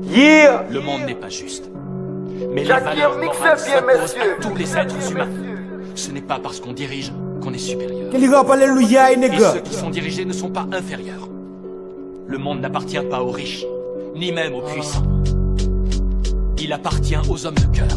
Yeah. Le monde n'est pas juste. Mais les Jacques valeurs mixe morales bien, s'imposent messieurs. à tous les êtres humains. Ce n'est pas parce qu'on dirige qu'on est supérieur. Quel rap, alléluia, Et nigga. ceux qui sont dirigés ne sont pas inférieurs. Le monde n'appartient pas aux riches, ni même aux puissants. Il appartient aux hommes de cœur.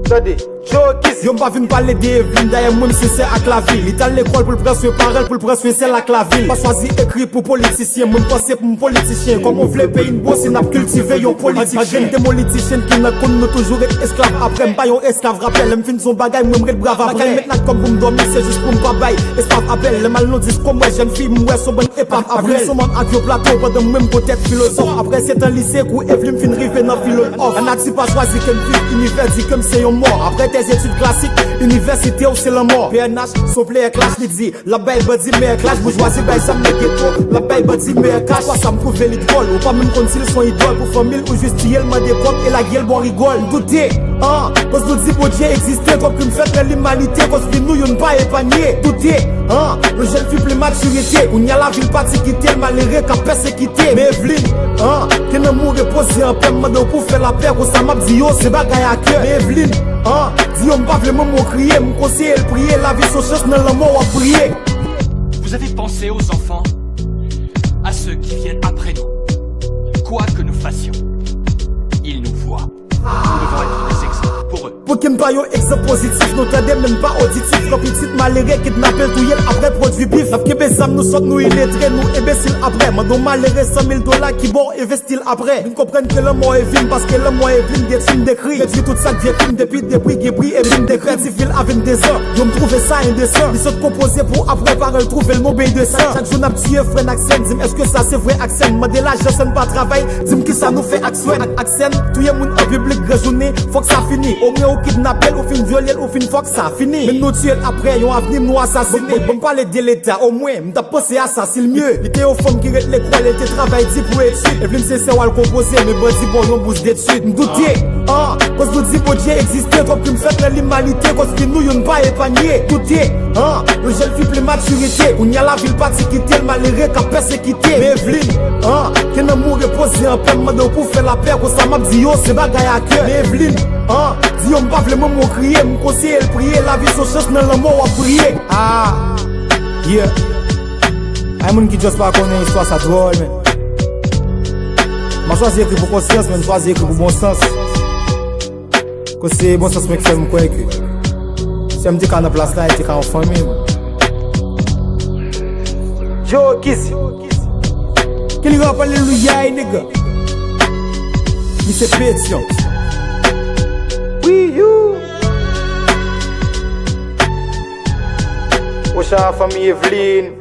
Attendez, Joe Kiss. Yo m'pa vin parler d'Evelyn, d'ailleurs moi m'sincère avec la ville. Il est à l'école pour le prendre soin par elle, pour le prendre soin celle avec la ville. Pas choisi écrit pour politicien, moi m'penser pour mon politicien. Comme on voulait payer une bosse, il n'a cultivé yon politicien. Pas des politiciens qui n'a connu toujours être esclave. Après m'pas yon esclave rappel, m'fin son bagay, moi m'ret brave après. Maintenant comme pour m'dormir, c'est juste pour m'pabaye. Esclave appel, le mal non dit comme moi, jeune fille, m'ouè son bon épave après. Son monde avec yo plateau, pendant même peut-être philosophe. Après c'est un lycée où Evelyn fin rive dans philosophe. Un actif pas choisi qu'elle fille, univers dit comme c'est yon mort. Après tes études classiques, université ou c'est la mort. PNH, son player clash, il dit, la baille dit meilleur clash, bourgeoisie, baille ça me ghetto, la baille dit meilleur cash, quoi ça me prouve l'idole, ou pas même quand ils sont idoles, pour famille ou juste il m'a des comptes et la gueule bon rigole. Doutez, hein, parce que nous dit, bon Dieu existait, comme qu'une fête de l'humanité, parce que nous y'en pas épargné. Doutez, hein, le jeune fille plus maturité, où n'y a la ville pas quitter, le malheureux qu'a persécuté. Mais Evelyn, hein, qui n'a mou reposé en paix, m'a pour faire la paix, où ça m'a dit, oh, c'est bagaille à cœur. Mais Evelyn, hein, dis on pas vraiment mon crier, mon conseiller le prier, la vie sans chance, dans le mot à prier. Vous avez pensé aux enfants, à ceux qui viennent après nous. Quoi que nous fassions, ils nous voient. Nous devons être des exemples pour eux. Pour qu'il m'pa yon exemple positif, nous t'aidons même pas auditif. Quand petite malheureux kidnappé tout yel après produit bif. N'a qu'ébé sam nous sommes nous illettrés, nous imbéciles après. Mandon malheureux 100 000 $ qui bon investir après. Nous comprenons que le mot est vin parce que le mot est vin des films d'écrit. Réduit tout ça qui film depuis débris, guébris et vin d'écrit. Civil avec des heures, yo m'trouve ça indécent. Ils sont composés pour après par le trouver le mot bien de ça. Chaque jour n'a tué frère accent, dis est-ce que ça c'est vrai accent? Mandé là, je ne pas travail, dis qui ça nous fait action. Accent, tout y'a moun en public raisonné, faut que ça finisse. Au moins kidnapper, ou fin violer, ou fin fuck ça fini. Mais nous tuer après, yon avenir nous assassiner. Bon parler de l'état, au moins, m'ta pensé à ça, c'est le mieux. L'idée aux femmes qui rete l'école, elle était travail dit pour études. Evelyn c'est ça ou le composer, mais bon dit bon, yon bouge d'études. M'douter, ah, cause nous dit bon Dieu existait, comme qui m'fait l'humanité, cause que nous yon pas épargné. Douter, ah, le jeune fille plus maturité, où n'y a la ville pas quitter, le malheureux qu'a persécuté. Mais Evelyn, ah, qui n'a mou reposer en paix, m'a pour faire la paix, cause ça m'a dit yo, c'est bagaille à cœur. Mais Evelyn, ah, dis on pas vraiment mon crier, mon conseiller le prier, la vie sans chance dans le mot à prier. Ah, yeah. Y'a moun qui juste pas connaît l'histoire, ça drôle, mais. M'a choisi écrit pour conscience, mais choisi écrit pour bon sens. Que c'est bon sens, mais qui fait me croire que. Si elle me dit qu'on a place là, elle dit qu'on a famille. Joe Kiss. Quel rap, alléluia, nigga. Mais c'est pétion. Oui, you. Wesh la famille Evelyn.